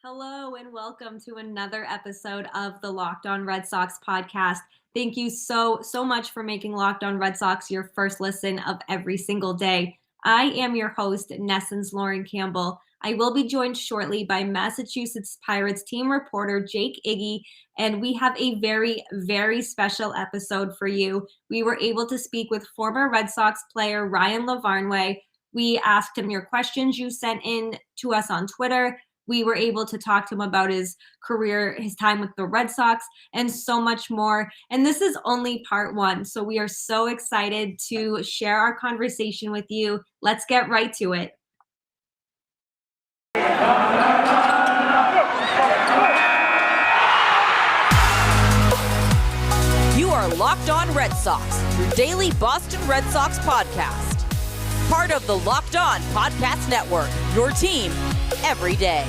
Hello and welcome to another episode of the Locked On Red Sox podcast. Thank you so much for making Locked On Red Sox your first listen of every single day. I am your host, NESN's Lauren Campbell. I will be joined shortly by Massachusetts Pirates team reporter Jake Iggy, and we have a very special episode for you. We were able to speak with former Red Sox player Ryan Lavarnway. We asked him your questions you sent in to us on Twitter. We were able to talk to him about his career, his time with the Red Sox, and so much more. And this is only part one. So we are so excited to share our conversation with you. Let's get right to it. You are Locked On Red Sox, your daily Boston Red Sox podcast. Part of the Locked On Podcast Network, your team every day.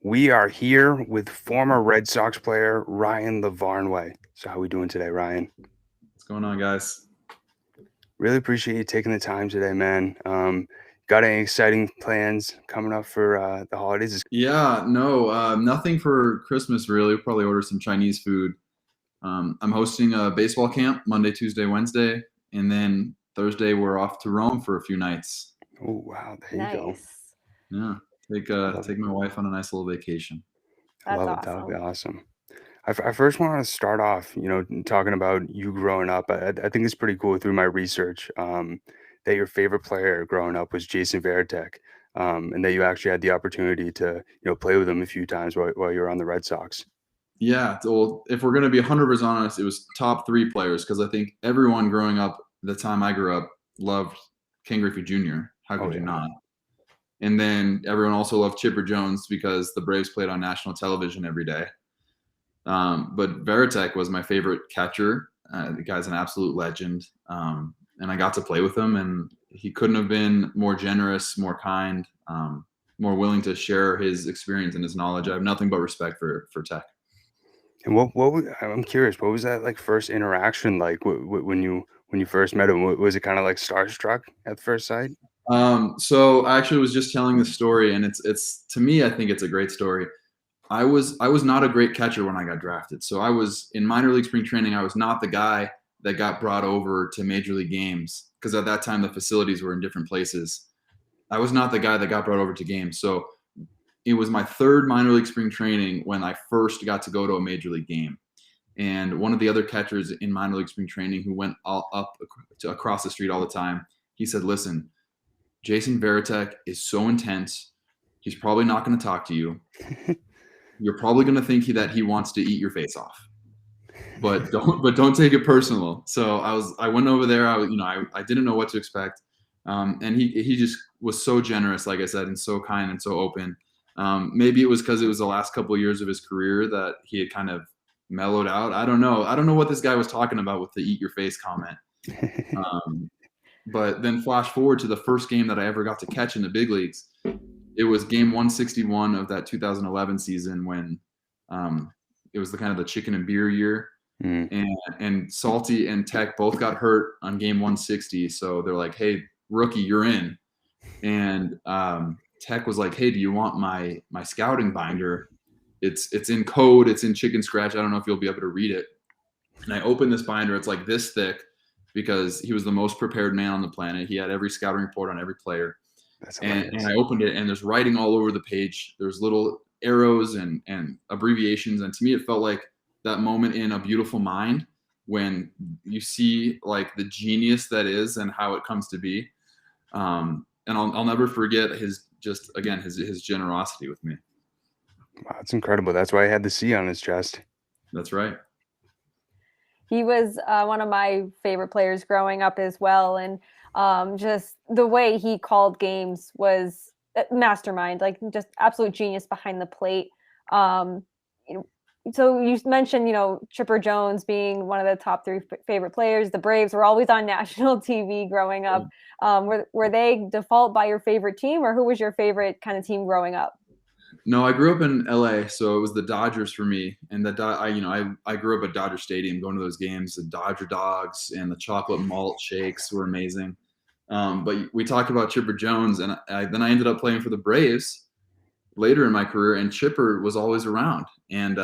We are here with former Red Sox player Ryan Lavarnway. So how are we doing today, Ryan? What's going on, guys? Really appreciate you taking the time today, man. Got any exciting plans coming up for the holidays? Nothing for Christmas, really. We'll probably order some Chinese food. I'm hosting a baseball camp Monday, Tuesday, Wednesday, and then Thursday we're off to Rome for a few nights. Oh, wow. There you go. Yeah. Take my wife on a nice little vacation. I love it. That'll be awesome. I first want to start off, talking about you growing up. I think it's pretty cool through my research that your favorite player growing up was Jason Varitek, and that you actually had the opportunity to, play with him a few times while you were on the Red Sox. Yeah, well, if we're going to be 100% honest, it was top three players because I think everyone growing up, the time I grew up, loved Ken Griffey Jr. How could you not? And then everyone also loved Chipper Jones because the Braves played on national television every day. But Varitek was my favorite catcher. The guy's an absolute legend. And I got to play with him, and he couldn't have been more generous, more kind, more willing to share his experience and his knowledge. I have nothing but respect for Tech. And I'm curious, what was that like first interaction like when you first met him? Was it kind of like starstruck at first sight? So I actually was just telling this story, and it's to me, I think it's a great story. I was not a great catcher when I got drafted. So I was in minor league spring training. I was not the guy that got brought over to major league games because at that time the facilities were in different places. I was not the guy that got brought over to games. So it was my third minor league spring training when I first got to go to a major league game. And one of the other catchers in minor league spring training who went across the street all the time, he said, "Listen, Jason Varitek is so intense. He's probably not going to talk to you. You're probably going to think that he wants to eat your face off, but don't take it personal." So I went over there. I didn't know what to expect. And he just was so generous, like I said, and so kind and so open. Maybe it was because it was the last couple of years of his career that he had kind of mellowed out. I don't know what this guy was talking about with the eat your face comment. But then flash forward to the first game that I ever got to catch in the big leagues. It was game 161 of that 2011 season when it was the kind of the chicken and beer year. And Salty and Tech both got hurt on game 160. So they're like, "Hey, rookie, you're in." And Tech was like, "Hey, do you want my scouting binder? It's in code. It's in chicken scratch. I don't know if you'll be able to read it." And I opened this binder. It's like this thick because he was the most prepared man on the planet. He had every scouting report on every player. And I opened it, and there's writing all over the page. There's little arrows and abbreviations. And to me, it felt like that moment in A Beautiful Mind when you see like the genius that is and how it comes to be. And I'll never forget his generosity with me. Wow, that's incredible. That's why I had the C on his chest. That's right. He was one of my favorite players growing up as well. And just the way he called games was mastermind, like just absolute genius behind the plate. So you mentioned, Chipper Jones being one of the top three favorite players. The Braves were always on national TV growing up. Were they default by your favorite team, or who was your favorite kind of team growing up? No, I grew up in LA, so it was the Dodgers for me. And I grew up at Dodger Stadium going to those games. The Dodger dogs and the chocolate malt shakes were amazing. But we talked about Chipper Jones, and then I ended up playing for the Braves later in my career, and Chipper was always around. And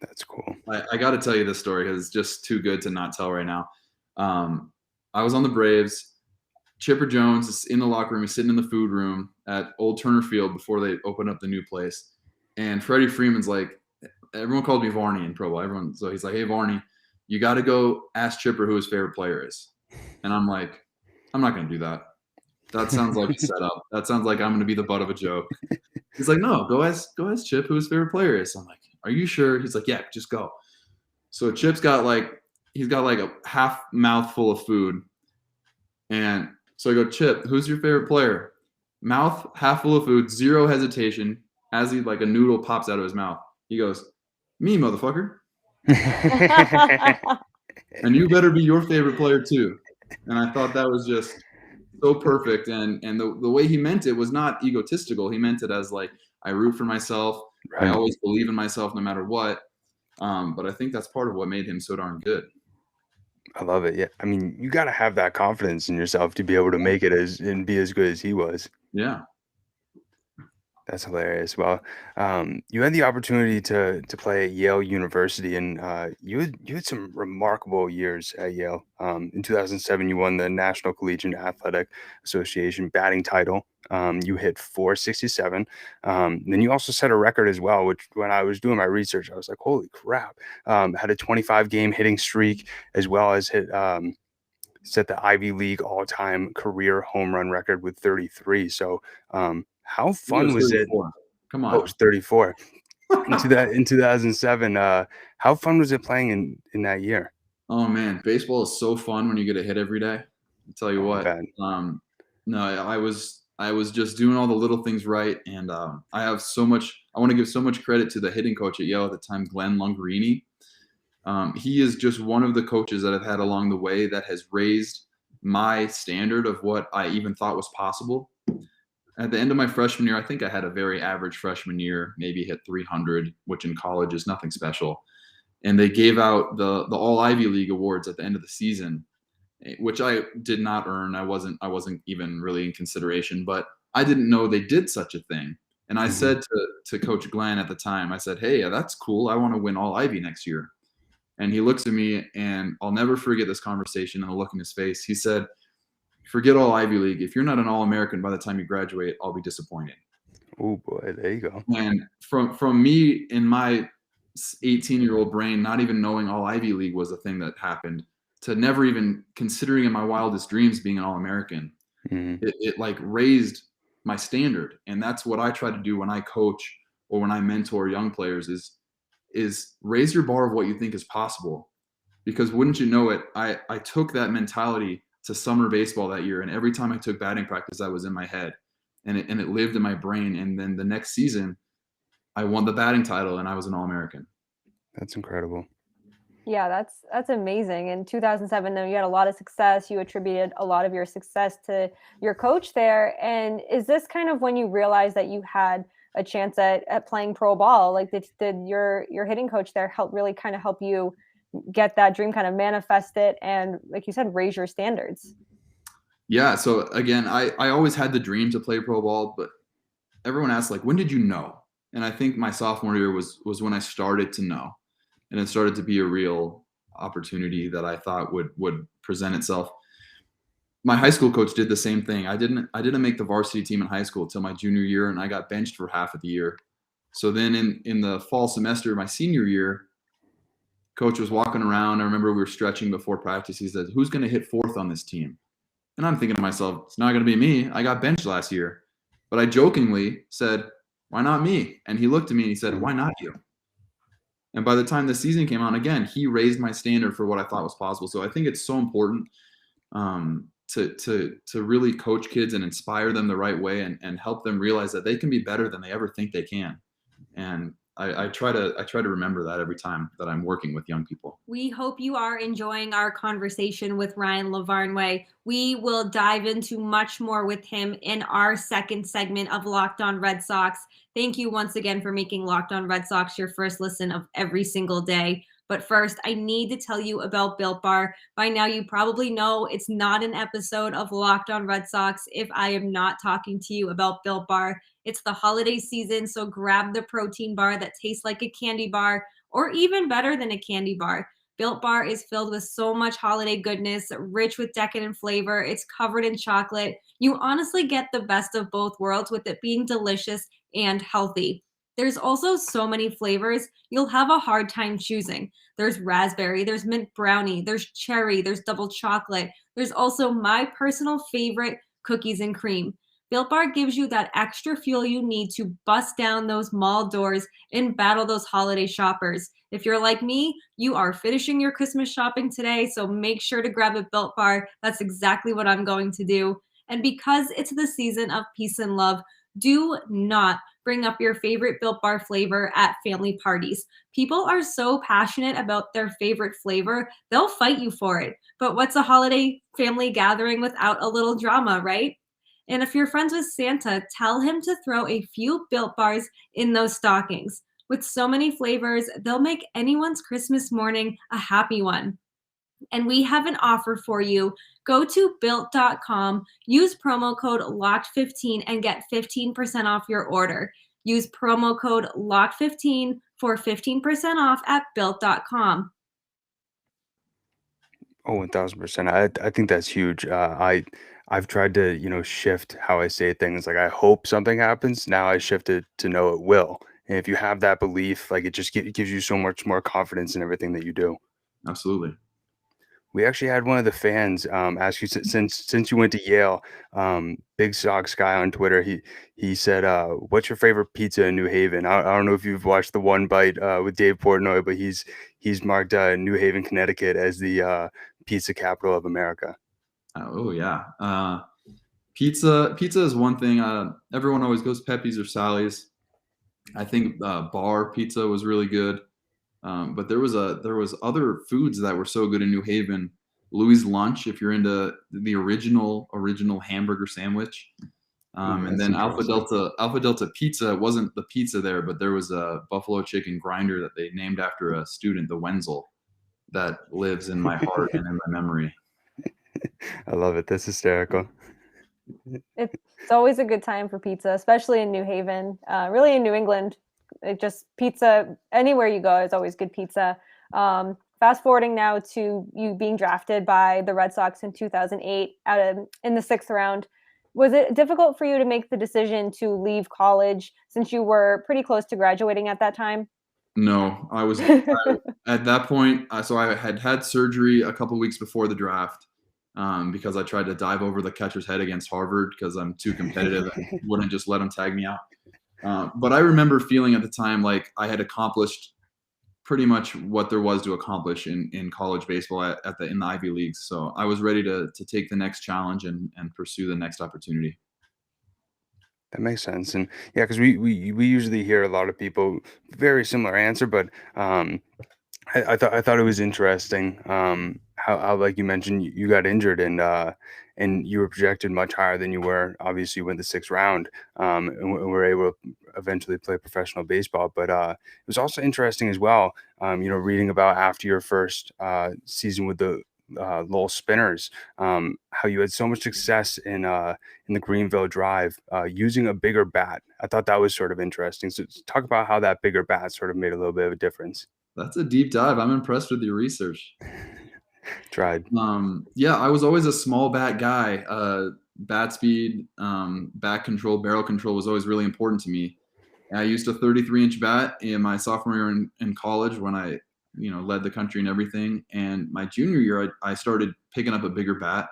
That's cool. I got to tell you this story because it's just too good to not tell right now. I was on the Braves. Chipper Jones is in the locker room. He's sitting in the food room at Old Turner Field before they opened up the new place. And Freddie Freeman's like, everyone called me Varney in pro ball. So he's like, hey, Varney, you got to go ask Chipper who his favorite player is. And I'm like, I'm not going to do that. That sounds like a setup. That sounds like I'm going to be the butt of a joke. He's like, no, go ask Chip who his favorite player is. I'm like, are you sure? He's like, yeah, just go. So Chip's got he's got a half mouthful of food. And so I go, Chip, who's your favorite player? Mouth half full of food, zero hesitation. As he a noodle pops out of his mouth, he goes, me, motherfucker. And you better be your favorite player too. And I thought that was just so perfect. And the way he meant it was not egotistical. He meant it as I root for myself. Right. I always believe in myself no matter what. But I think that's part of what made him so darn good. I love it. Yeah. I mean, you got to have that confidence in yourself to be able to make it and be as good as he was. Yeah. That's hilarious. Well, you had the opportunity to play at Yale University, and you had some remarkable years at Yale. In 2007, you won the National Collegiate Athletic Association batting title. You hit .467. Then you also set a record as well, which when I was doing my research, I was like, holy crap. Had a 25-game hitting streak, as well as set the Ivy League all-time career home run record with 33. So how fun was it? Come on. Oh, it was 34. in 2007. How fun was it playing in that year? Oh man, baseball is so fun when you get a hit every day. I'll tell you what. No, I was just doing all the little things right, and I want to give so much credit to the hitting coach at Yale at the time, Glenn Lungarini. He is just one of the coaches that I've had along the way that has raised my standard of what I even thought was possible. At the end of my freshman year, I think I had a very average freshman year, maybe hit 300, which in college is nothing special. And they gave out the All Ivy League awards at the end of the season, which I did not earn. I wasn't even really in consideration, but I didn't know they did such a thing. And I said to Coach Glenn at the time, I said, hey, that's cool. I want to win All Ivy next year. And he looks at me, and I'll never forget this conversation and the look in his face. He said, forget All Ivy League. If you're not an All-American by the time you graduate, I'll be disappointed. Oh boy, there you go. And from me in my 18-year-old brain, not even knowing All Ivy League was a thing that happened, to never even considering in my wildest dreams being an All-American, it raised my standard. And that's what I try to do when I coach or when I mentor young players is raise your bar of what you think is possible. Because wouldn't you know it, I took that mentality to summer baseball that year. And every time I took batting practice, I was in my head and it lived in my brain. And then the next season I won the batting title and I was an All-American. That's incredible. Yeah, that's amazing. In 2007, though, you had a lot of success. You attributed a lot of your success to your coach there. And is this kind of when you realized that you had a chance at playing pro ball? Like did your hitting coach there help you get that dream, kind of manifest it, and like you said, raise your standards? Yeah. So again, I always had the dream to play pro ball, but everyone asks when did you know? And I think my sophomore year was when I started to know, and it started to be a real opportunity that I thought would present itself. My high school coach did the same thing. I didn't make the varsity team in high school till my junior year, and I got benched for half of the year. So then in the fall semester, my senior year, coach was walking around. I remember we were stretching before practice. He said, who's going to hit fourth on this team? And I'm thinking to myself, it's not going to be me. I got benched last year. But I jokingly said, why not me? And he looked at me and he said, why not you? And by the time the season came on, again, he raised my standard for what I thought was possible. So I think it's so important to really coach kids and inspire them the right way and help them realize that they can be better than they ever think they can. And I try to remember that every time that I'm working with young people. We hope you are enjoying our conversation with Ryan Lavarnway. We will dive into much more with him in our second segment of Locked On Red Sox. Thank you once again for making Locked On Red Sox your first listen of every single day. But first, I need to tell you about Built Bar. By now, you probably know it's not an episode of Locked On Red Sox if I am not talking to you about Built Bar. It's the holiday season, so grab the protein bar that tastes like a candy bar, or even better than a candy bar. Built Bar is filled with so much holiday goodness, rich with decadent flavor. It's covered in chocolate. You honestly get the best of both worlds with it being delicious and healthy. There's also so many flavors, you'll have a hard time choosing. There's raspberry, there's mint brownie, there's cherry, there's double chocolate. There's also my personal favorite, cookies and cream. Built Bar gives you that extra fuel you need to bust down those mall doors and battle those holiday shoppers. If you're like me, you are finishing your Christmas shopping today, so make sure to grab a Built Bar. That's exactly what I'm going to do. And because it's the season of peace and love, do not bring up your favorite Built Bar flavor at family parties. People are so passionate about their favorite flavor, they'll fight you for it. But what's a holiday family gathering without a little drama, right? And if you're friends with Santa, tell him to throw a few Built Bars in those stockings. With so many flavors, they'll make anyone's Christmas morning a happy one. And we have an offer for you. Go to built.com, use promo code LOCKED15 and get 15% off your order. Use promo code LOCKED15 for 15% off at built.com. Oh, 1000%. I think that's huge. I've tried to, shift how I say things. Like I hope something happens. Now I shifted to know it will. And if you have that belief, like it just gives you so much more confidence in everything that you do. Absolutely. We actually had one of the fans ask you since you went to Yale, Big Sox guy on Twitter. He said, "What's your favorite pizza in New Haven?" I don't know if you've watched the One Bite with Dave Portnoy, but he's marked New Haven, Connecticut as the pizza capital of America. Oh yeah, pizza is one thing. Everyone always goes Pepe's or Sally's. I think bar pizza was really good. But there was other foods that were so good in New Haven. Louis Lunch, if you're into the original hamburger sandwich. And then Alpha Delta Pizza. It wasn't the pizza there, but there was a buffalo chicken grinder that they named after a student, the Wenzel, that lives in my heart and in my memory. I love it. That's hysterical. It's always a good time for pizza, especially in New Haven, really in New England. It just pizza anywhere you go is always good pizza. Fast forwarding now to you being drafted by the Red Sox in 2008 in the 6th round. Was it difficult for you to make the decision to leave college since you were pretty close to graduating at that time? No, I was at that point. So I had surgery a couple weeks before the draft because I tried to dive over the catcher's head against Harvard because I'm too competitive and wouldn't just let them tag me out. But I remember feeling at the time like I had accomplished pretty much what there was to accomplish in college baseball in the Ivy Leagues. So I was ready to take the next challenge and pursue the next opportunity. That makes sense. And yeah, because we usually hear a lot of people very similar answer, but I thought it was interesting how like you mentioned you got injured and you were projected much higher than you were. Obviously, you went the 6th round and were able to eventually play professional baseball. But it was also interesting as well, reading about after your first season with the Lowell Spinners, how you had so much success in the Greenville Drive using a bigger bat. I thought that was sort of interesting. So talk about how that bigger bat sort of made a little bit of a difference. That's a deep dive. I'm impressed with your research. Tried. Yeah, I was always a small bat guy. Bat speed, bat control, barrel control was always really important to me. I used a 33-inch bat in my sophomore year in college when I, led the country and everything. And my junior year, I started picking up a bigger bat.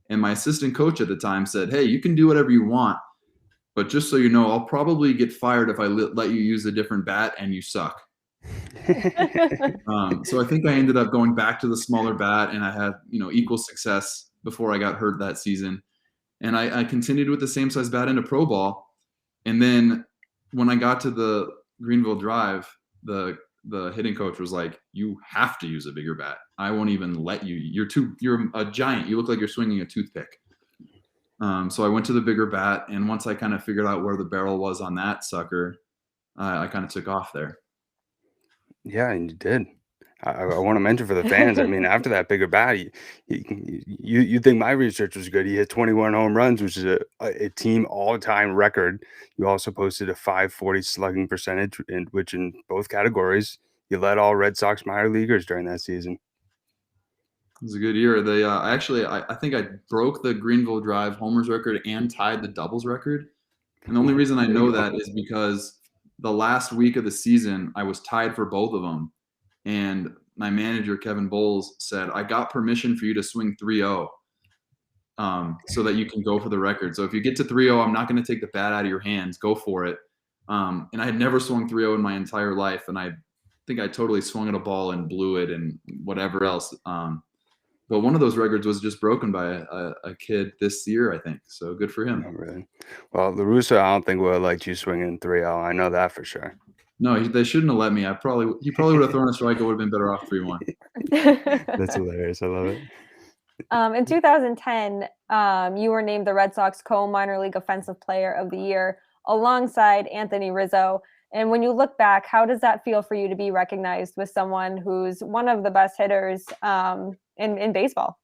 And my assistant coach at the time said, "Hey, you can do whatever you want, but just so you know, I'll probably get fired if I let you use a different bat and you suck." So I think I ended up going back to the smaller bat, and I had equal success before I got hurt that season. And I continued with the same size bat into pro ball. And then when I got to the Greenville Drive, the hitting coach was like, "You have to use a bigger bat. I won't even let you. You're a giant. You look like you're swinging a toothpick." So I went to the bigger bat, and once I kind of figured out where the barrel was on that sucker, I kind of took off there. Yeah, and you did. I want to mention for the fans, I mean, after that bigger bat, you think my research was good. He hit 21 home runs, which is a team all-time record. You also posted a .540 slugging percentage, which in both categories, you led all Red Sox minor leaguers during that season. It was a good year. They I think I broke the Greenville Drive homers record and tied the doubles record. And the only reason I know that is because the last week of the season, I was tied for both of them. And my manager, Kevin Bowles, said, "I got permission for you to swing 3-0 so that you can go for the record. So if you get to 3-0, I'm not going to take the bat out of your hands. Go for it." And I had never swung 3-0 in my entire life. And I think I totally swung at a ball and blew it and whatever else. But one of those records was just broken by a kid this year, I think. So good for him. Not really. Well, LaRusso, I don't think would have liked you swinging 3-0. I know that for sure. No, they shouldn't have let me. He probably would have thrown a strike. It would have been better off 3-1. That's hilarious. I love it. In 2010, you were named the Red Sox co-minor league offensive player of the year alongside Anthony Rizzo. And when you look back, how does that feel for you to be recognized with someone who's one of the best hitters in baseball?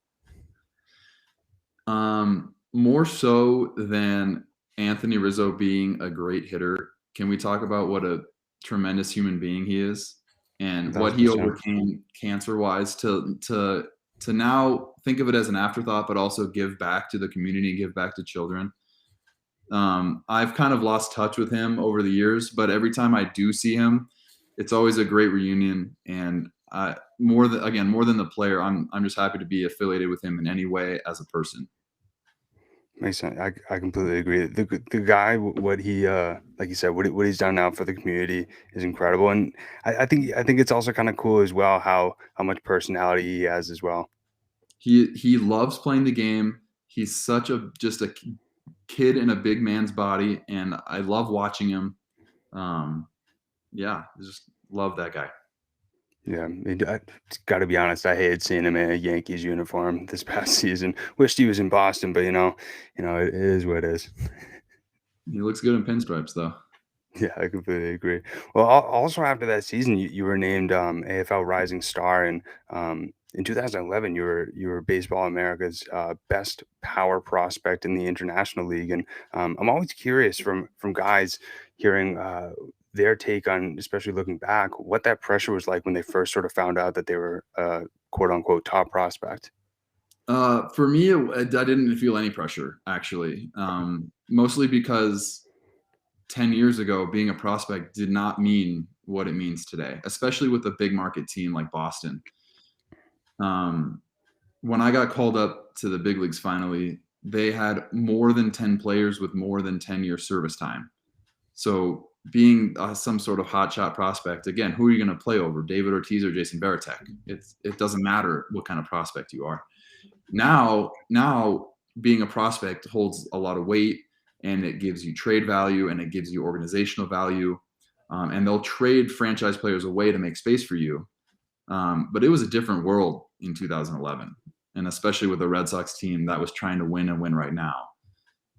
More so than Anthony Rizzo being a great hitter, can we talk about what a tremendous human being he is and what he overcame cancer-wise to now think of it as an afterthought, but also give back to the community, give back to children. I've kind of lost touch with him over the years, but every time I do see him, it's always a great reunion. And more than the player, I'm just happy to be affiliated with him in any way as a person. Makes sense. I completely agree. The guy, what he like you said, what he's done now for the community is incredible, and I think it's also kind of cool as well how much personality he has as well. He loves playing the game. He's such just a kid in a big man's body, and I love watching him. Yeah, I just love that guy. Yeah, I got to be honest. I hated seeing him in a Yankees uniform this past season. Wished he was in Boston, but it is what it is. He looks good in pinstripes, though. Yeah, I completely agree. Well, also after that season, you were named AFL Rising Star, and in 2011, you were Baseball America's best power prospect in the International League. And I'm always curious from guys hearing their take on, especially looking back, what that pressure was like when they first sort of found out that they were a quote unquote top prospect. For me, I didn't feel any pressure, actually, mostly because 10 years ago, being a prospect did not mean what it means today, especially with a big market team like Boston. When I got called up to the big leagues finally, they had more than 10 players with more than 10-year service time. So being some sort of hotshot prospect, again, who are you going to play over, David Ortiz or Jason Varitek? It doesn't matter what kind of prospect you are. Now being a prospect holds a lot of weight, and it gives you trade value, and it gives you organizational value, and they'll trade franchise players away to make space for you. But it was a different world in 2011, and especially with the Red Sox team that was trying to win and win right now.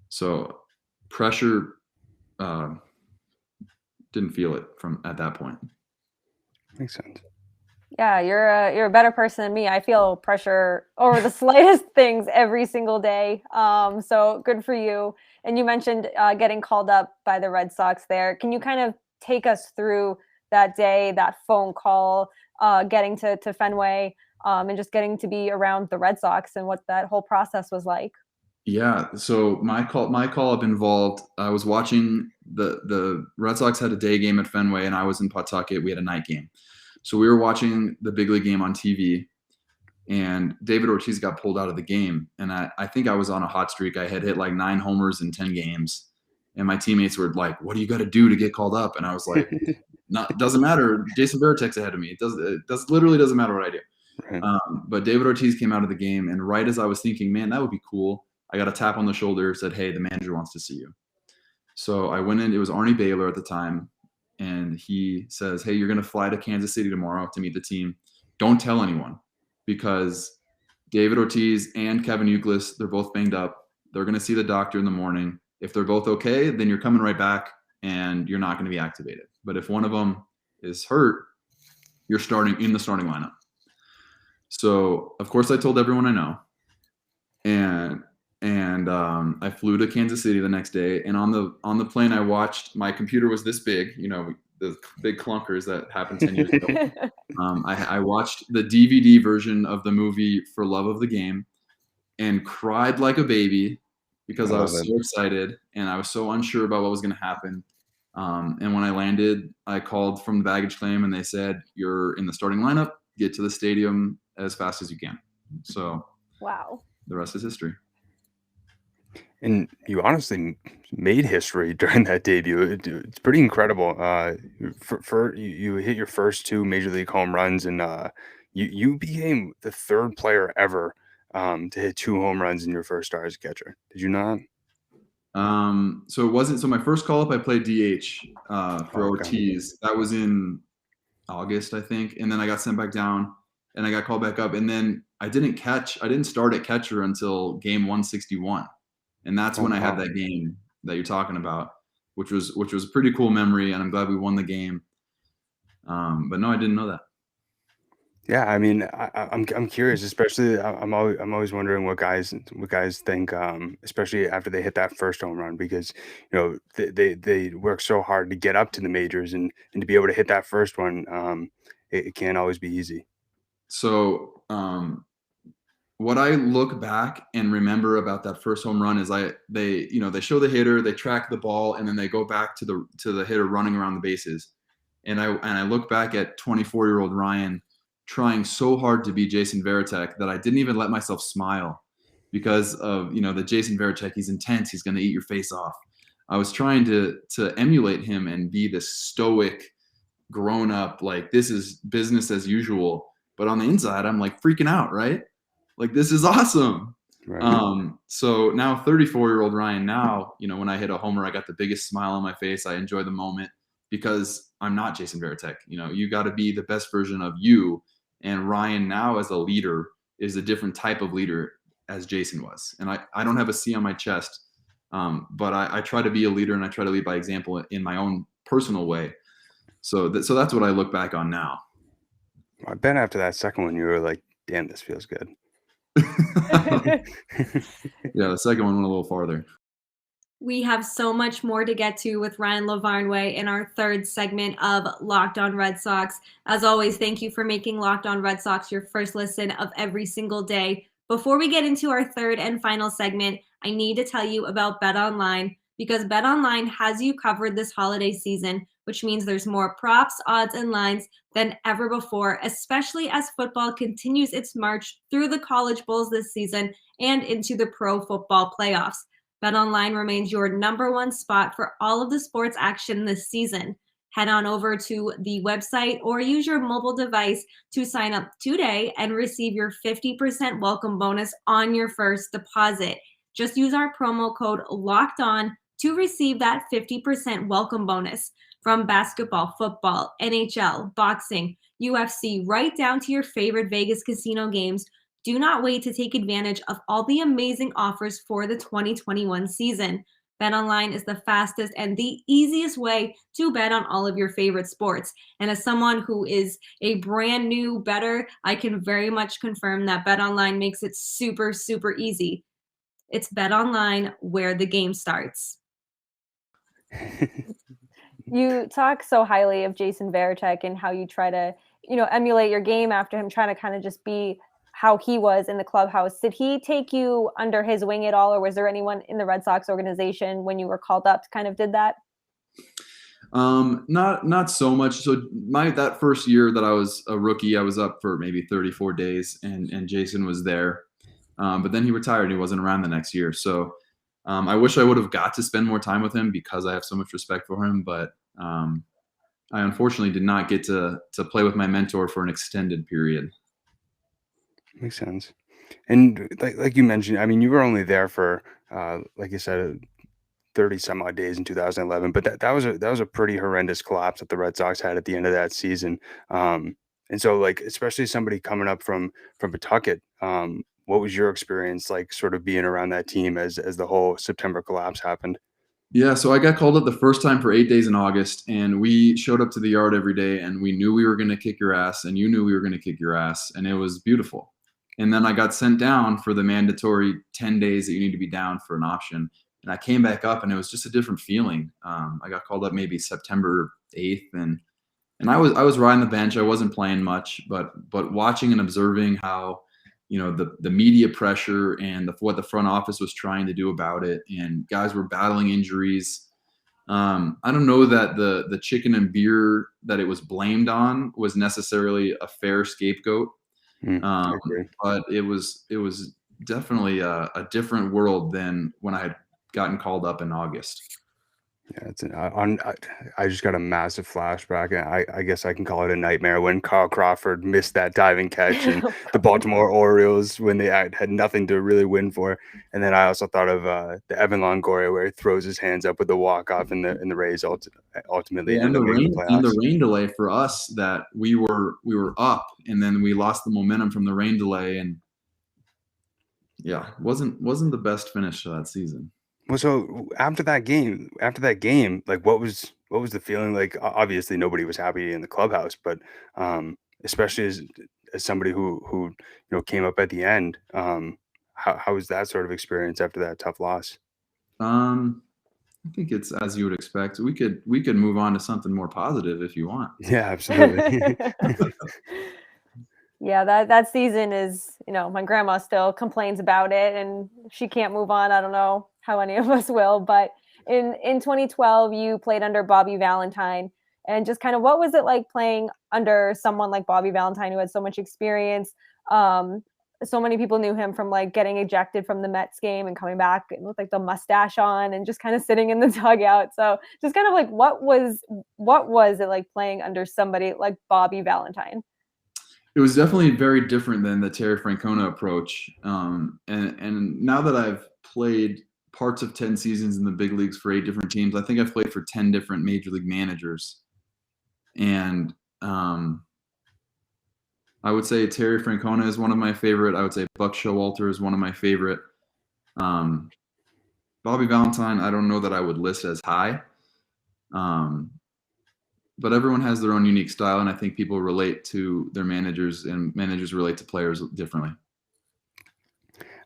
So pressure, didn't feel it from at that point. Makes sense. Yeah, you're a better person than me. I feel pressure over the slightest things every single day. So good for you. And you mentioned getting called up by the Red Sox there. Can you kind of take us through that day, that phone call, getting to Fenway, and just getting to be around the Red Sox and what that whole process was like? Yeah. So my call up involved, I was watching the Red Sox had a day game at Fenway, and I was in Pawtucket. We had a night game. So we were watching the big league game on TV, and David Ortiz got pulled out of the game. And I think I was on a hot streak. I had hit like 9 homers in 10 games. And my teammates were like, "What do you got to do to get called up?" And I was like, it doesn't matter. Jason Varitek's ahead of me. It literally doesn't matter what I do. Right. But David Ortiz came out of the game, and right as I was thinking, man, that would be cool, I got a tap on the shoulder, said, "Hey, the manager wants to see you." So I went in. It was Arnie Baylor at the time, and he says, "Hey, you're going to fly to Kansas City tomorrow to meet the team. Don't tell anyone, because David Ortiz and Kevin Youkilis, they're both banged up. They're going to see the doctor in the morning. If they're both okay, then you're coming right back and you're not going to be activated. But if one of them is hurt, you're starting in the starting lineup." So of course I told everyone I know, and I flew to Kansas City the next day. And on the plane, I watched. My computer was this big, the big clunkers that happened 10 years ago. I watched the DVD version of the movie For Love of the Game and cried like a baby because I was so excited and I was so unsure about what was going to happen. And when I landed, I called from the baggage claim and they said, "You're in the starting lineup. Get to the stadium as fast as you can." So Wow. The rest is history. And you honestly made history during that debut. It's pretty incredible. You hit your first 2 major league home runs, and you became the 3rd player ever to hit 2 home runs in your first start as a catcher. Did you not? So it wasn't. So my first call up, I played DH for Ortiz. That was in August, I think, and then I got sent back down, and I got called back up, and then I didn't start at catcher until game 161. And that's when I had that game that you're talking about, which was a pretty cool memory, and I'm glad we won the game. But no, I didn't know that. Yeah, I mean, I'm curious, especially I'm always wondering what guys think, especially after they hit that first home run, because they work so hard to get up to the majors, and to be able to hit that first one, it can't always be easy. So what I look back and remember about that first home run is they show the hitter, they track the ball, and then they go back to the hitter running around the bases. And I look back at 24-year-old Ryan trying so hard to be Jason Varitek that I didn't even let myself smile because of, the Jason Varitek. He's intense. He's going to eat your face off. I was trying to emulate him and be this stoic, grown up, like this is business as usual. But on the inside, I'm like freaking out, right? Like, this is awesome. Right. So now 34-year-old Ryan, now, when I hit a homer, I got the biggest smile on my face. I enjoy the moment because I'm not Jason Varitek. You got to be the best version of you. And Ryan now as a leader is a different type of leader as Jason was. And I don't have a C on my chest, but I try to be a leader and I try to lead by example in my own personal way. So that's what I look back on now. I bet after that second one, you were like, damn, this feels good. Yeah, the second one went a little farther. We have so much more to get to with Ryan Lavarnway in our 3rd segment of Locked On Red Sox. As always, thank you for making Locked On Red Sox your first listen of every single day. Before we get into our 3rd and final segment, I need to tell you about BetOnline, because BetOnline has you covered this holiday season, which means there's more props, odds, and lines than ever before, especially as football continues its march through the college bowls this season and into the pro football playoffs. BetOnline remains your #1 spot for all of the sports action this season. Head on over to the website or use your mobile device to sign up today and receive your 50% welcome bonus on your first deposit. Just use our promo code LOCKEDON to receive that 50% welcome bonus. From basketball, football, NHL, boxing, UFC, right down to your favorite Vegas casino games, do not wait to take advantage of all the amazing offers for the 2021 season. BetOnline is the fastest and the easiest way to bet on all of your favorite sports. And as someone who is a brand new bettor, I can very much confirm that BetOnline makes it super, super easy. It's BetOnline where the game starts. You talk so highly of Jason Varitek and how you try to, emulate your game after him, trying to kind of just be how he was in the clubhouse. Did he take you under his wing at all, or was there anyone in the Red Sox organization when you were called up kind of did that? Not so much. So that first year that I was a rookie, I was up for maybe 34 days and Jason was there. But then he retired and he wasn't around the next year. So I wish I would have got to spend more time with him because I have so much respect for him. But I unfortunately did not get to play with my mentor for an extended period. Makes sense. And like you mentioned, I mean, you were only there for, like you said, 30 some odd days in 2011, but that was a pretty horrendous collapse that the Red Sox had at the end of that season. And so, like, especially somebody coming up from Pawtucket, what was your experience like, sort of being around that team as the whole September collapse happened? Yeah, so I got called up the first time for 8 days in August, and we showed up to the yard every day, and we knew we were going to kick your ass, and you knew we were going to kick your ass, and it was beautiful. And then I got sent down for the mandatory 10 days that you need to be down for an option. And I came back up, and it was just a different feeling. I got called up maybe September 8th, and I was riding the bench. I wasn't playing much, but watching and observing how, the media pressure and what the front office was trying to do about it, and guys were battling injuries. I don't know that the chicken and beer that it was blamed on was necessarily a fair scapegoat. I agree. But it was definitely a different world than when I had gotten called up in August. Yeah, I just got a massive flashback, and I guess I can call it a nightmare when Carl Crawford missed that diving catch, and the Baltimore Orioles when they had nothing to really win for. And then I also thought of the Evan Longoria where he throws his hands up with the walk off, and the Rays ultimately and end up making the playoffs. And the rain delay for us, that we were up, and then we lost the momentum from the rain delay, and yeah, wasn't the best finish to that season. Well, so after that game, like what was the feeling like? Obviously, nobody was happy in the clubhouse, but especially as somebody who came up at the end, how was that sort of experience after that tough loss? I think it's as you would expect. We could move on to something more positive if you want. Yeah, absolutely. Yeah, that season is, my grandma still complains about it, and she can't move on. I don't know how any of us will, but in 2012, you played under Bobby Valentine, and just kind of what was it like playing under someone like Bobby Valentine who had so much experience? So many people knew him from like getting ejected from the Mets game and coming back and with like the mustache on and just kind of sitting in the dugout. So just kind of like, what was it like playing under somebody like Bobby Valentine? It was definitely very different than the Terry Francona approach. And now that I've played parts of 10 seasons in the big leagues for 8 different teams, I think I've played for 10 different major league managers. And I would say Terry Francona is one of my favorite. I would say Buck Showalter is one of my favorite. Bobby Valentine, I don't know that I would list as high. But everyone has their own unique style, and I think people relate to their managers, and managers relate to players differently.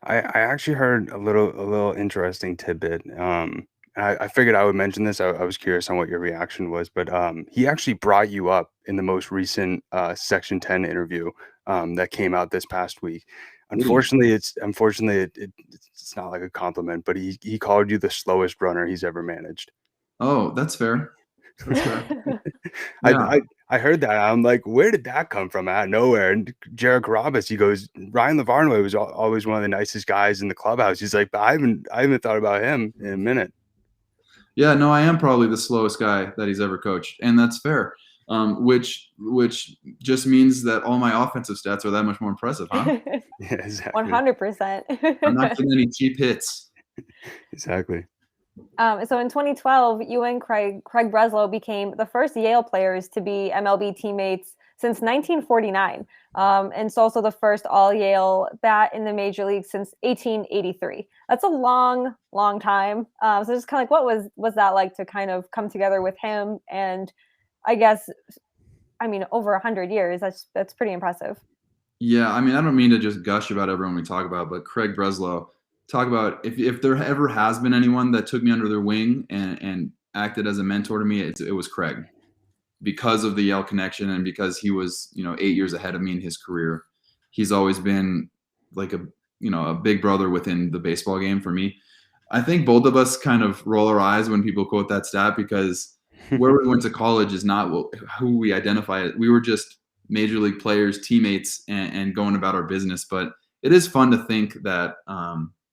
I actually heard a little interesting tidbit. I figured I would mention this. I was curious on what your reaction was, but he actually brought you up in the most recent Section 10 interview that came out this past week. Unfortunately, it's not like a compliment, but he called you the slowest runner he's ever managed. Oh, that's fair. That's fair. Yeah. I heard that. I'm like, where did that come from out of nowhere? And Jared Carrabis, he goes, Ryan Lavarnway was always one of the nicest guys in the clubhouse. He's like, but I haven't thought about him in a minute. Yeah, no, I am probably the slowest guy that he's ever coached, and that's fair. Which just means that all my offensive stats are that much more impressive, huh? Yeah, exactly. 100%. I'm not getting any cheap hits. Exactly. So in 2012, you and Craig Breslow became the first Yale players to be MLB teammates since 1949, and it's also the first all-Yale bat in the major league since 1883. That's a long, long time. So just kind of like, what was that like to kind of come together with him? And I guess, over 100 years. That's pretty impressive. Yeah, I don't mean to just gush about everyone we talk about, but Craig Breslow. Talk about if there ever has been anyone that took me under their wing and acted as a mentor to me, it was Craig, because of the Yale connection and because he was 8 years ahead of me in his career. He's always been like a big brother within the baseball game for me. I think both of us kind of roll our eyes when people quote that stat, because where we went to college is not who we identify as. We were just major league players, teammates, and going about our business. But it is fun to think that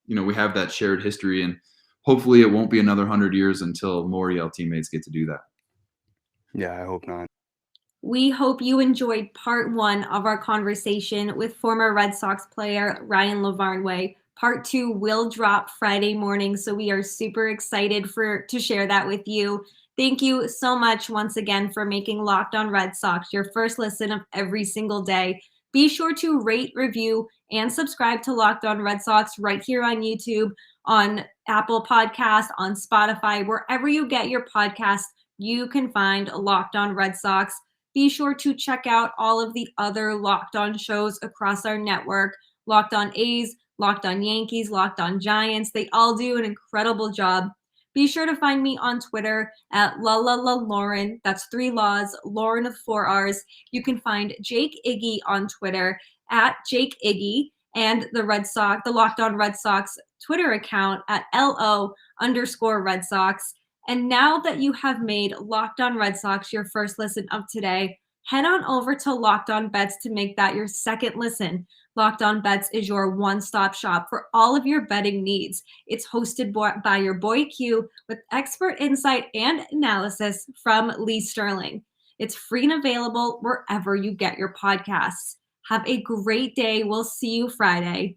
we have that shared history, and hopefully it won't be another 100 years until more Yale teammates get to do that. Yeah, I hope not. We hope you enjoyed part 1 of our conversation with former Red Sox player Ryan Lavarnway. Part 2 will drop Friday morning, so we are super excited to share that with you. Thank you so much once again for making Locked On Red Sox your first listen of every single day. Be sure to rate, review, and subscribe to Locked On Red Sox right here on YouTube, on Apple Podcasts, on Spotify, wherever you get your podcasts, you can find Locked On Red Sox. Be sure to check out all of the other Locked On shows across our network, Locked On A's, Locked On Yankees, Locked On Giants. They all do an incredible job. Be sure to find me on Twitter at Lauren. That's 3 laws, Lauren with 4 R's. You can find Jake Iggy on Twitter at Jake Iggy, and the Locked On Red Sox Twitter account at LO_Red Sox. And now that you have made Locked On Red Sox your first listen of today, head on over to Locked On Bets to make that your second listen. Locked On Bets is your one-stop shop for all of your betting needs. It's hosted by your boy Q with expert insight and analysis from Lee Sterling. It's free and available wherever you get your podcasts. Have a great day. We'll see you Friday.